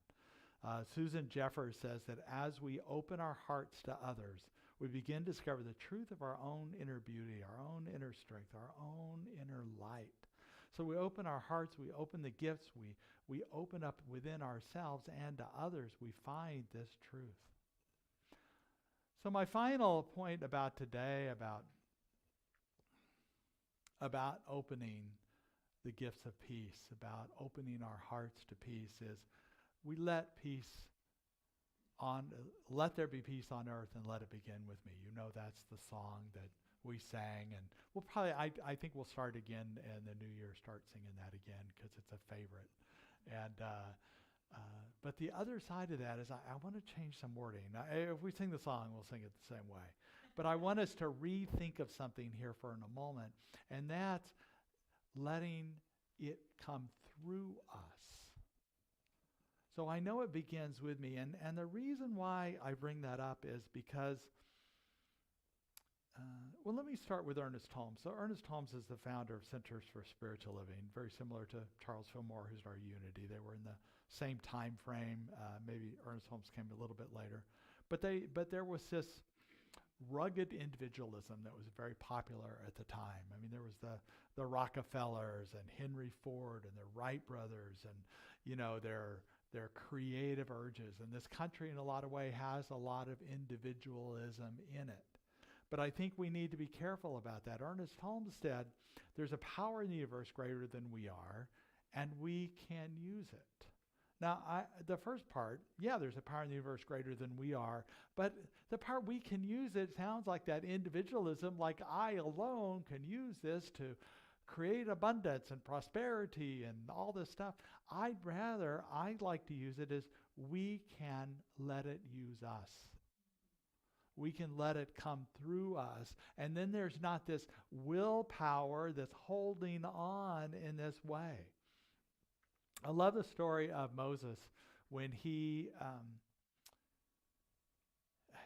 Susan Jeffers says that as we open our hearts to others, we begin to discover the truth of our own inner beauty, our own inner strength, our own inner light. So we open our hearts, we open the gifts, we open up within ourselves and to others, we find this truth. So my final point about today, about opening the gifts of peace, about opening our hearts to peace is we let there be peace on earth and let it begin with me. You know that's the song that we sang, and we'll probably, I think we'll start again in the new year, start singing that again, because it's a favorite. And but the other side of that is I want to change some wording. Now, if we sing the song, we'll sing it the same way. But I want us to rethink of something here for a moment, and that's letting it come through us. So I know it begins with me, and the reason why I bring that up is because, well, let me start with Ernest Holmes. So Ernest Holmes is the founder of Centers for Spiritual Living, very similar to Charles Fillmore, who's our Unity. They were in the same time frame. Maybe Ernest Holmes came a little bit later. But there was this rugged individualism that was very popular at the time. I mean, there was the Rockefellers and Henry Ford and the Wright brothers, and their creative urges. And this country, in a lot of ways, has a lot of individualism in it. But I think we need to be careful about that. Ernest Holmes said, there's a power in the universe greater than we are, and we can use it. Now, the first part, yeah, there's a power in the universe greater than we are, but the part we can use it sounds like that individualism, like I alone can use this to create abundance and prosperity and all this stuff. I'd like to use it as we can let it use us. We can let it come through us. And then there's not this willpower that's holding on in this way. I love the story of Moses when he,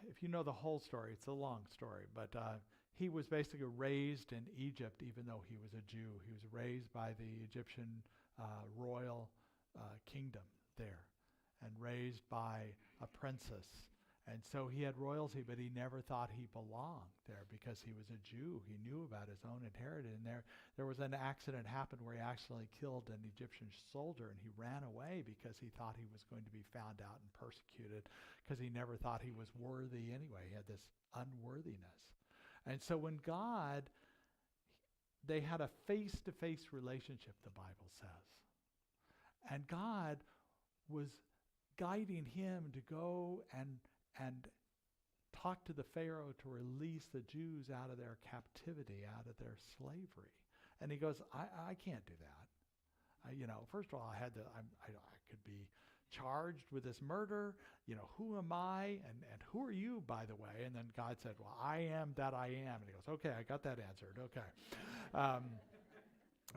if you know the whole story, it's a long story, but he was basically raised in Egypt even though he was a Jew. He was raised by the Egyptian royal kingdom there and raised by a princess. And so he had royalty, but he never thought he belonged there because he was a Jew. He knew about his own inheritance. And there was an accident happened where he actually killed an Egyptian soldier, and he ran away because he thought he was going to be found out and persecuted because he never thought he was worthy anyway. He had this unworthiness. And so when they had a face-to-face relationship, the Bible says. And God was guiding him to go and talk to the Pharaoh to release the Jews out of their captivity, out of their slavery. And he goes, I can't do that. First of all, I could be charged with this murder. Who am I? And who are you, by the way? And then God said, well, I am that I am. And he goes, okay, I got that answered. Okay.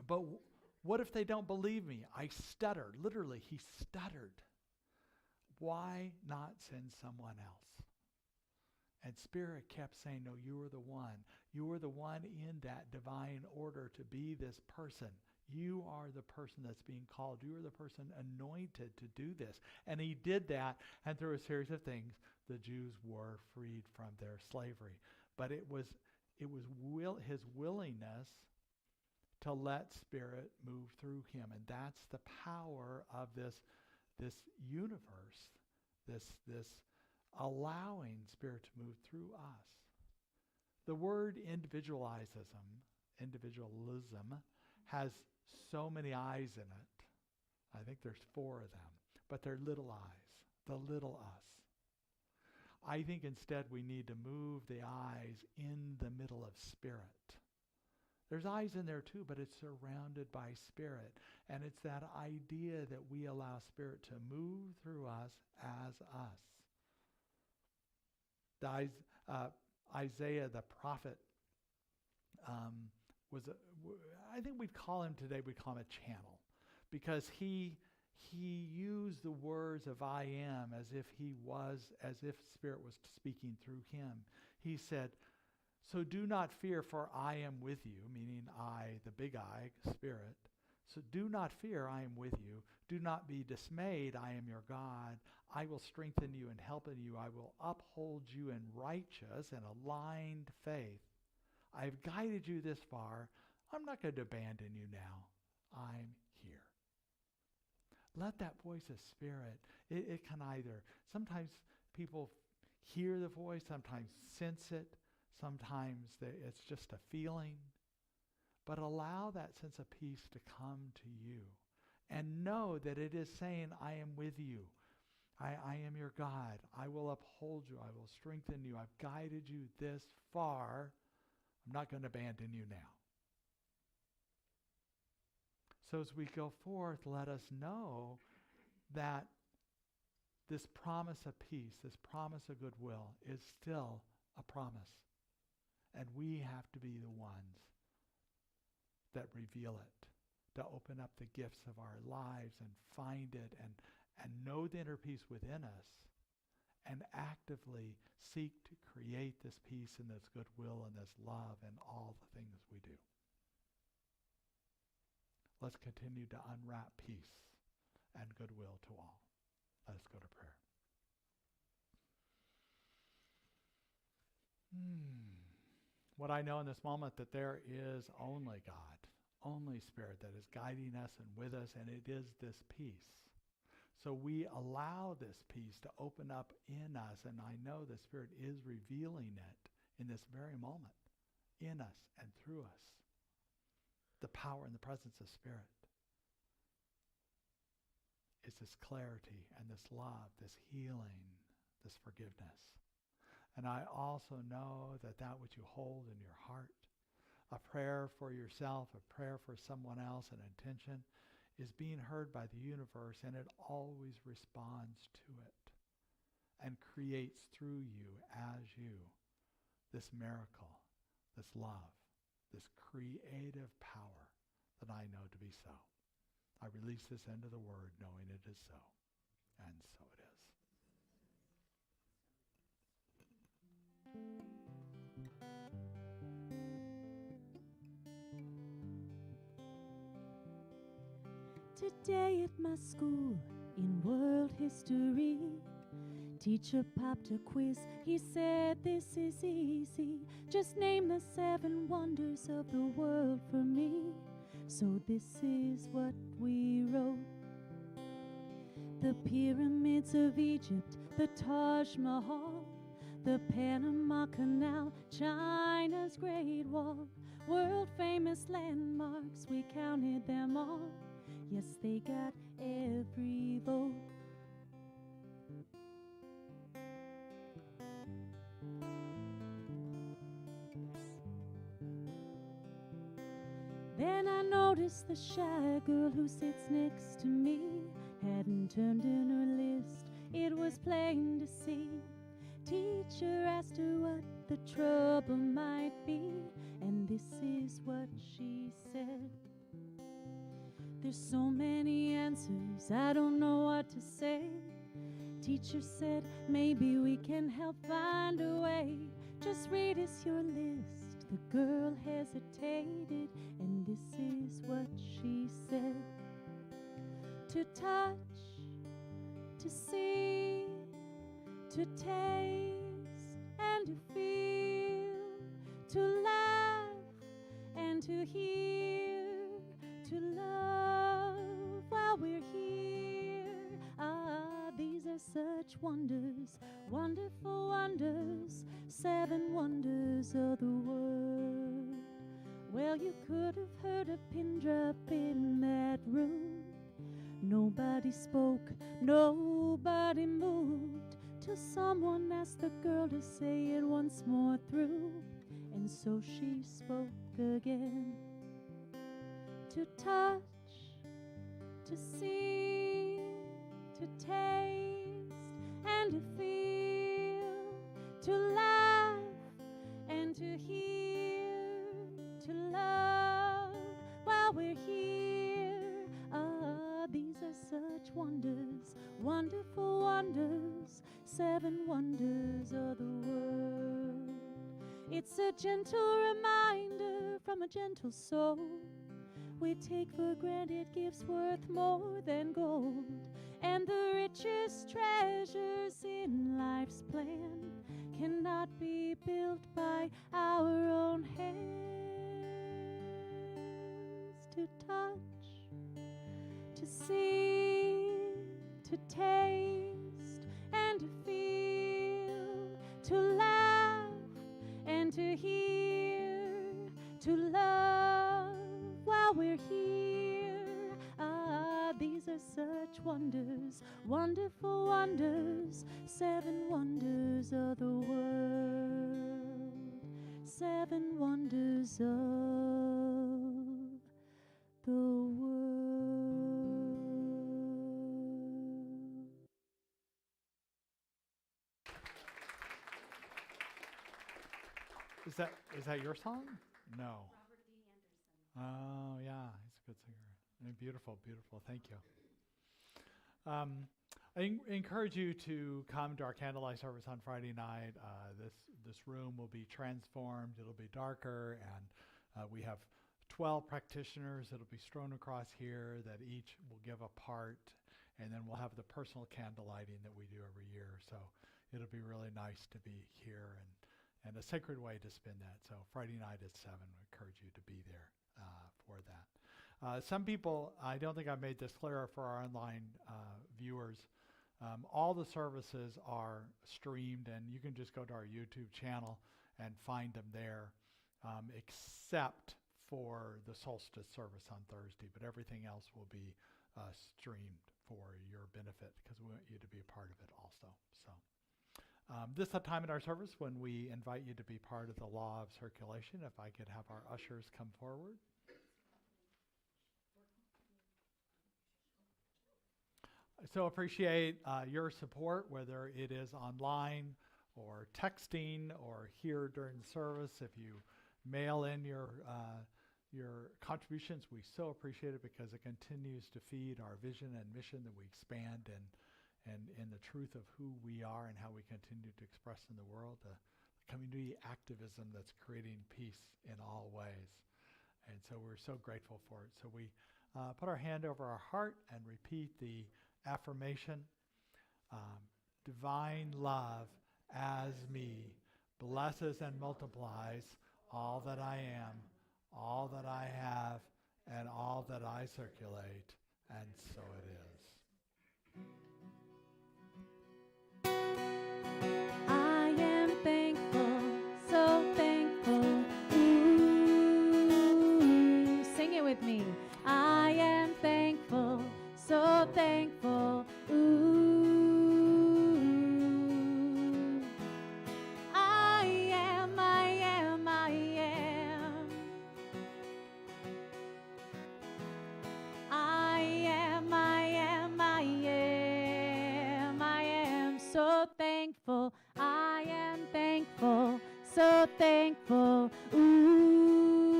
But what if they don't believe me? I stuttered. Literally, he stuttered. Why not send someone else? And Spirit kept saying, no, you are the one. You are the one in that divine order to be this person. You are the person that's being called. You are the person anointed to do this. And he did that, and through a series of things, the Jews were freed from their slavery. But it was his willingness to let Spirit move through him. And that's the power of this universe, this allowing Spirit to move through us. The word individualism has so many eyes in it. I think there's 4 of them, but they're little eyes, the little us. I think instead we need to move the eyes in the middle of Spirit. There's eyes in there too, but it's surrounded by Spirit. And it's that idea that we allow Spirit to move through us as us. Isaiah the prophet I think we'd call him today, we'd call him a channel. Because he used the words of I am as if Spirit was speaking through him. He said, so do not fear, for I am with you, meaning I, the big I, Spirit. So do not fear, I am with you. Do not be dismayed, I am your God. I will strengthen you and help you. I will uphold you in righteous and aligned faith. I have guided you this far. I'm not going to abandon you now. I'm here. Let that voice of Spirit, it can either, sometimes people hear the voice, sometimes sense it, sometimes it's just a feeling. But allow that sense of peace to come to you. And know that it is saying, I am with you. I am your God. I will uphold you. I will strengthen you. I've guided you this far. I'm not going to abandon you now. So as we go forth, let us know that this promise of peace, this promise of goodwill is still a promise. And we have to be the ones that reveal it, to open up the gifts of our lives and find it and know the inner peace within us and actively seek to create this peace and this goodwill and this love in all the things we do. Let's continue to unwrap peace and goodwill to all. Let us go to prayer. What I know in this moment that there is only God, only Spirit that is guiding us and with us, and it is this peace. So we allow this peace to open up in us, and I know the Spirit is revealing it in this very moment, in us and through us. The power and the presence of Spirit is this clarity and this love, this healing, this forgiveness. And I also know that that which you hold in your heart, a prayer for yourself, a prayer for someone else, an intention, is being heard by the universe, and it always responds to it and creates through you, as you, this miracle, this love, this creative power that I know to be so. I release this into the word knowing it is so, and so it is. Today at my school in world history, teacher popped a quiz. He said, this is easy. Just name the 7 wonders of the world for me. So this is what we wrote. The pyramids of Egypt, the Taj Mahal, the Panama Canal, China's Great Wall, world famous landmarks, we counted them all. Yes, they got every vote. Then I noticed the shy girl who sits next to me hadn't turned in her list, it was plain to see. Teacher asked her what the trouble might be, and this is what she said. There's so many answers, I don't know what to say. Teacher said, maybe we can help find a way. Just read us your list. The girl hesitated, and this is what she said. To touch, to see, to taste and to feel, to laugh and to hear, to love while we're here. Ah, these are such wonders, wonderful wonders, 7 wonders of the world. Well, you could have heard a pin drop in that room. Nobody spoke, nobody moved, till someone asked the girl to say it once more through. And so she spoke again. To touch, to see, to taste and to feel, to laugh and to hear, to love while we're here. Ah, these are such wonders, wonderful wonders, 7 wonders of the world. It's a gentle reminder from a gentle soul. We take for granted gifts worth more than gold, and the richest treasures in life's plan cannot be built by our own hands. To touch, to see, to taste and to feel, to laugh and to hear, to love while we're here. Ah, these are such wonders, wonderful wonders, 7 wonders of the world. seven wonders of the world. Is that your song? No. Oh yeah, he's a good singer. Beautiful, beautiful. Thank you. I encourage you to come to our candlelight service on Friday night. This room will be transformed. It'll be darker, and we have 12 practitioners that'll be strewn across here that each will give a part, and then we'll have the personal candle lighting that we do every year. So it'll be really nice to be here and a sacred way to spend that. So Friday night at 7, we encourage you to be there for that. Some people, I don't think I made this clearer for our online viewers. All the services are streamed, and you can just go to our YouTube channel and find them there, except for the solstice service on Thursday. But everything else will be streamed for your benefit, because we want you to be a part of it also. So this is a time in our service when we invite you to be part of the law of circulation. If I could have our ushers come forward. So appreciate your support, whether it is online or texting or here during the service. If you mail in your contributions, we so appreciate it, because it continues to feed our vision and mission that we expand and in the truth of who we are and how we continue to express in the world, the community activism that's creating peace in all ways. And so we're so grateful for it. So we put our hand over our heart and repeat the affirmation. Divine love as me blesses and multiplies all that I am, all that I have, and all that I circulate, and so it is. I am thankful, so thankful. Ooh, sing it with me. I am thankful, so thankful. Ooh, I am, I am, I am. I am, I am, I am. I am so thankful. I am thankful, so thankful. Ooh,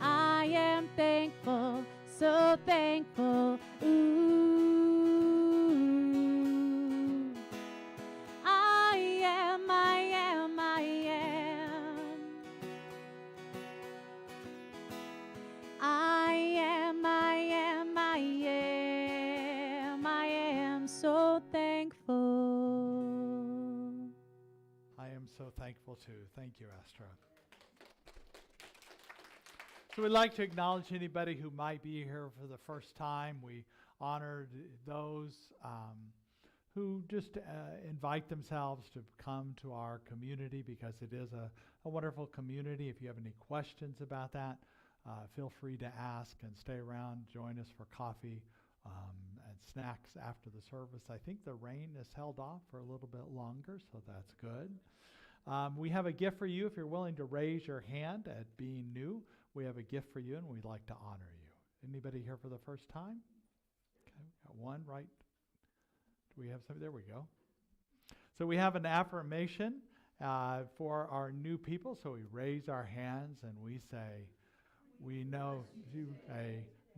I am thankful, so thankful. Ooh, I am, I am, I am. I am, I am, I am. I am so thankful. I am so thankful too. Thank you, Astra. So we'd like to acknowledge anybody who might be here for the first time. We honored those who just invite themselves to come to our community, because it is a wonderful community. If you have any questions about that, feel free to ask and stay around. Join us for coffee and snacks after the service. I think the rain is held off for a little bit longer, so that's good. We have a gift for you. If you're willing to raise your hand at being new, we have a gift for you, and we'd like to honor you. Anybody here for the first time? Okay, we got one right. Do we have somebody? There we go. So we have an affirmation for our new people. So we raise our hands and we say, we know you,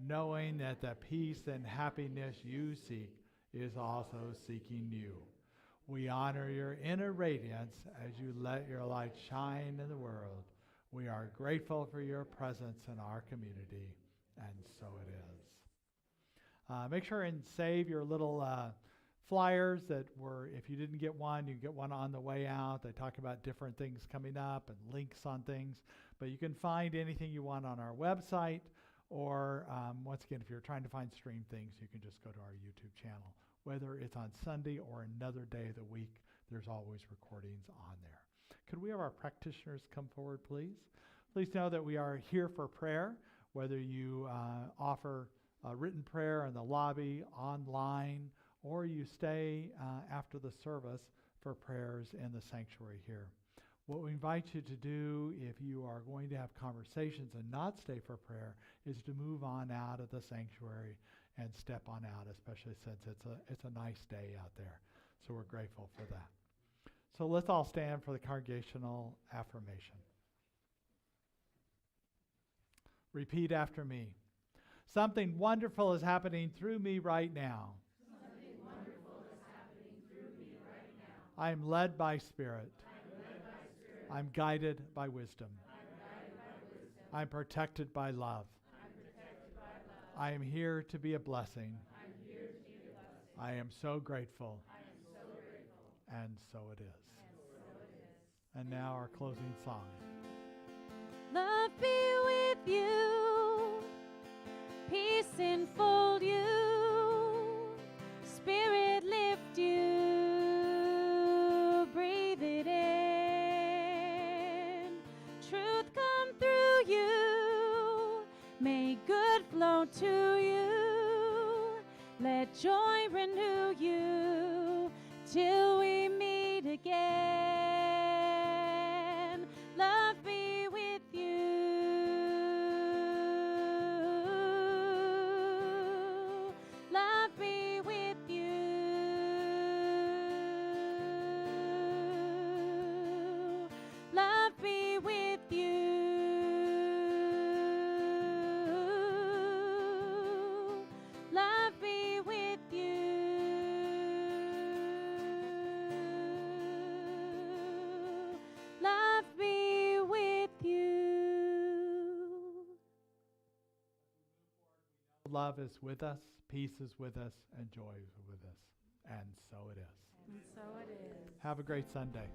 knowing that the peace and happiness you seek is also seeking you. We honor your inner radiance as you let your light shine in the world. We are grateful for your presence in our community, and so it is. Make sure and save your little flyers that were, if you didn't get one, you can get one on the way out. They talk about different things coming up and links on things, but you can find anything you want on our website, or once again, if you're trying to find stream things, you can just go to our YouTube channel. Whether it's on Sunday or another day of the week, there's always recordings on there. Could we have our practitioners come forward, please? Please know that we are here for prayer, whether you offer a written prayer in the lobby, online, or you stay after the service for prayers in the sanctuary here. What we invite you to do, if you are going to have conversations and not stay for prayer, is to move on out of the sanctuary and step on out, especially since it's a nice day out there. So we're grateful for that. So let's all stand for the congregational affirmation. Repeat after me. Something wonderful is happening through me right now. Something wonderful is happening through me right now. I am led by Spirit. I'm led by Spirit. I'm guided by wisdom. I'm guided by wisdom. I'm protected by love. I'm protected by love. I am here to be a blessing. I'm here to be a blessing. I am so grateful. I am so grateful. And so it is. And so it is. And now our closing song. Love be with you, peace enfold you, Spirit lift you, breathe it in, truth come through you, may good flow to you, let joy renew you, till we meet again. Love be with you. Love be with you. Love be with you. Love be with you. Love be with you. Love is with us, peace is with us, and joy is with us. And so it is. And so it is. Have a great Sunday.